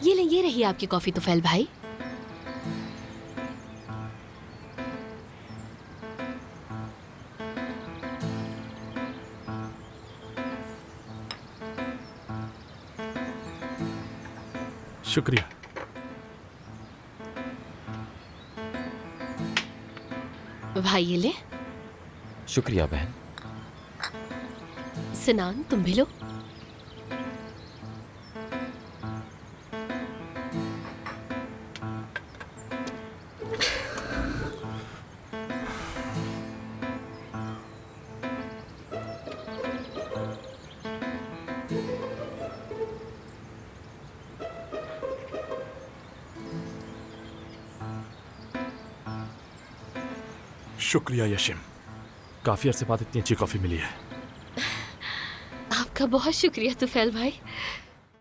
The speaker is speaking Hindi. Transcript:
ये रही आपकी कॉफी तुफैल भाई। शुक्रिया। भाई ये ले। शुक्रिया बहन। सिनान तुम भी लो। शुक्रिया यशिम, काफी अरसे बाद इतनी अच्छी कॉफी मिली है। आपका बहुत शुक्रिया तुफैल भाई।